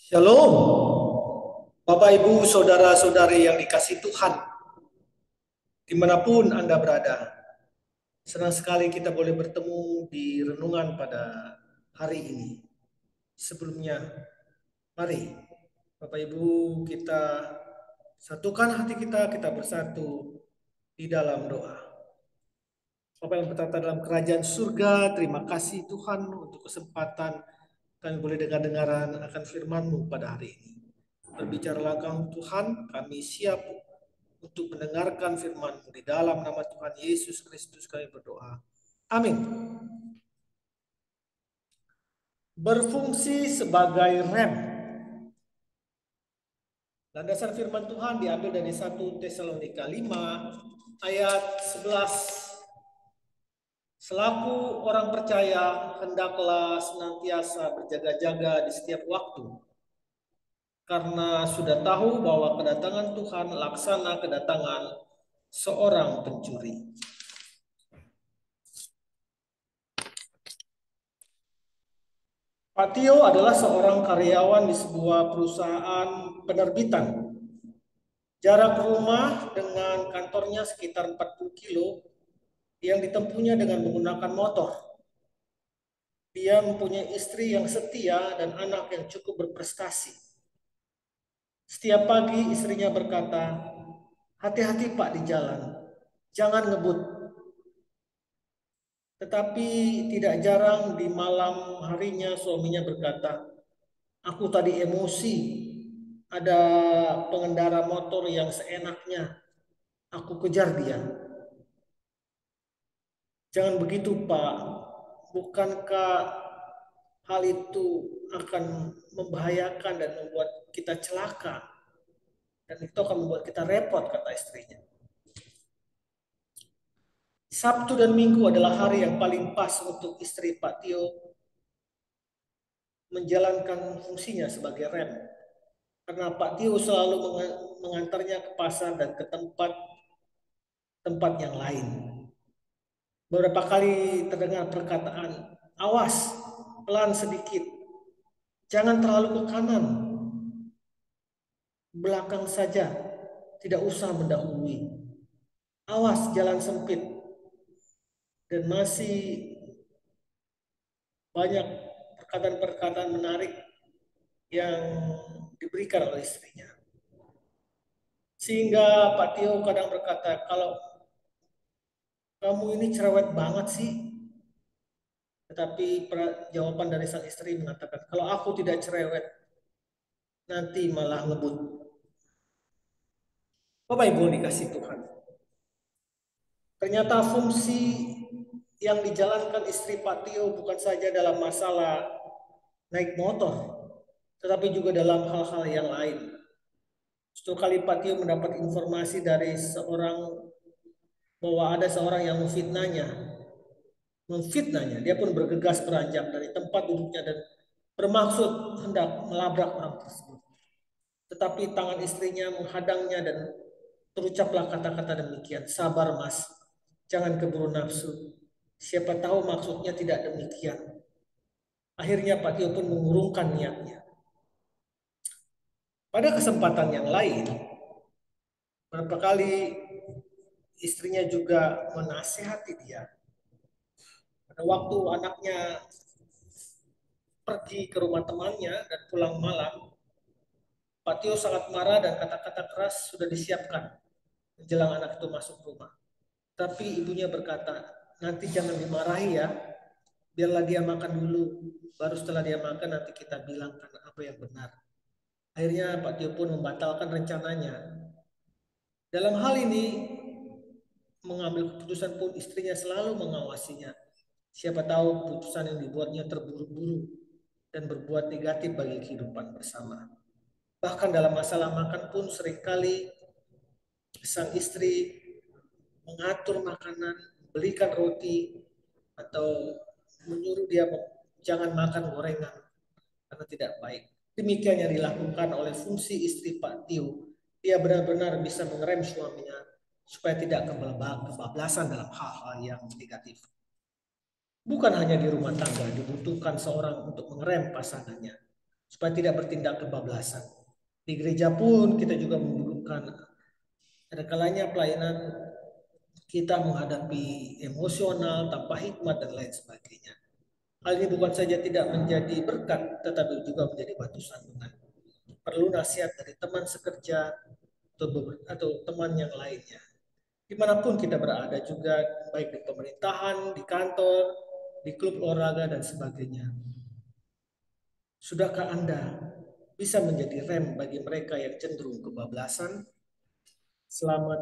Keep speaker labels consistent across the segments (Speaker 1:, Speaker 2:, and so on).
Speaker 1: Shalom, Bapak Ibu, saudara-saudari yang dikasih Tuhan, dimanapun Anda berada. Senang sekali kita boleh bertemu di renungan pada hari ini. Sebelumnya, mari Bapak Ibu kita satukan hati kita bersatu di dalam doa. Bapak yang bertata dalam kerajaan surga, terima kasih Tuhan untuk kesempatan kami boleh dengar-dengaran akan firman-Mu pada hari ini. Berbicaralah Engkau Tuhan, kami siap untuk mendengarkan firman-Mu. Di dalam nama Tuhan Yesus Kristus kami berdoa. Amin. Berfungsi sebagai rem. Landasan firman Tuhan diambil dari 1 Tesalonika 5 ayat 11. Selaku orang percaya, hendaklah senantiasa berjaga-jaga di setiap waktu, karena sudah tahu bahwa kedatangan Tuhan laksana kedatangan seorang pencuri. Pak Tio adalah seorang karyawan di sebuah perusahaan penerbitan. Jarak rumah dengan kantornya sekitar 40 kilo yang ditempuhnya dengan menggunakan motor. Dia mempunyai istri yang setia dan anak yang cukup berprestasi. Setiap pagi istrinya berkata, "Hati-hati Pak di jalan, jangan ngebut." Tetapi tidak jarang di malam harinya suaminya berkata, "Aku tadi emosi, ada pengendara motor yang seenaknya, aku kejar dia." Jangan begitu Pak, bukankah hal itu akan membahayakan dan membuat kita celaka, dan itu akan membuat kita repot, kata istrinya. Sabtu dan Minggu adalah hari yang paling pas untuk istri Pak Tio menjalankan fungsinya sebagai rem. Karena Pak Tio selalu mengantarnya ke pasar dan ke tempat-tempat yang lain. Beberapa kali terdengar perkataan, "Awas, pelan sedikit, jangan terlalu ke kanan, belakang saja, tidak usah mendahului. Awas, jalan sempit." Dan masih banyak perkataan-perkataan menarik yang diberikan oleh istrinya. Sehingga Pak Tio kadang berkata, "Kalau kamu ini cerewet banget sih." Tetapi jawaban dari sang istri mengatakan, "Kalau aku tidak cerewet, nanti malah ngebut." Bapak Ibu dikasih Tuhan, ternyata fungsi yang dijalankan istri Pak Tio bukan saja dalam masalah naik motor, tetapi juga dalam hal-hal yang lain. Suatu kali Pak Tio mendapat informasi dari seorang bahwa ada seorang yang memfitnahnya. Dia pun bergegas beranjak dari tempat duduknya dan bermaksud hendak melabrak orang tersebut. Tetapi tangan istrinya menghadangnya dan terucaplah kata-kata demikian, "Sabar Mas, jangan keburu nafsu. Siapa tahu maksudnya tidak demikian." Akhirnya Pak Tio pun mengurungkan niatnya. Pada kesempatan yang lain, beberapa kali istrinya juga menasehati dia. Pada waktu anaknya pergi ke rumah temannya dan pulang malam, Pak Tio sangat marah dan kata-kata keras sudah disiapkan menjelang anak itu masuk rumah. Tapi ibunya berkata, "Nanti jangan dimarahi ya, biarlah dia makan dulu. Baru setelah dia makan nanti kita bilangkan apa yang benar." Akhirnya Pak Tio pun membatalkan rencananya. Dalam hal ini, mengambil keputusan pun istrinya selalu mengawasinya. Siapa tahu keputusan yang dibuatnya terburu-buru dan berbuat negatif bagi kehidupan bersama. Bahkan dalam masalah makan pun seringkali sang istri mengatur makanan, belikan roti, atau menyuruh dia jangan makan gorengan karena tidak baik. Demikian yang dilakukan oleh fungsi istri Pak Tio. Dia benar-benar bisa mengerem suaminya supaya tidak kebablasan dalam hal-hal yang negatif. Bukan hanya di rumah tangga dibutuhkan seorang untuk mengerem pasangannya, supaya tidak bertindak kebablasan. Di gereja pun kita juga membutuhkan, ada kalanya pelayanan kita menghadapi emosional tanpa hikmat dan lain sebagainya. Hal ini bukan saja tidak menjadi berkat, tetapi juga menjadi batu sandungan. Perlu nasihat dari teman sekerja atau teman yang lainnya. Dimanapun kita berada juga, baik di pemerintahan, di kantor, di klub olahraga, dan sebagainya. Sudahkah Anda bisa menjadi rem bagi mereka yang cenderung kebablasan? Selamat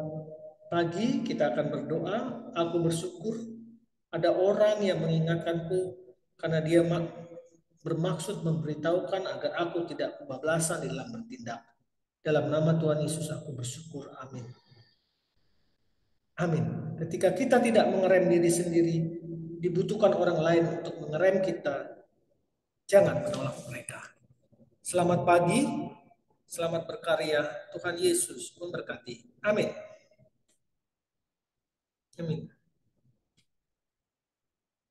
Speaker 1: pagi, kita akan berdoa. Aku bersyukur ada orang yang mengingatkanku karena dia bermaksud memberitahukan agar aku tidak kebablasan dalam bertindak. Dalam nama Tuhan Yesus aku bersyukur. Amin. Amin. Ketika kita tidak mengerem diri sendiri, dibutuhkan orang lain untuk mengerem kita. Jangan menolak mereka. Selamat pagi, selamat berkarya. Tuhan Yesus memberkati. Amin. Amin.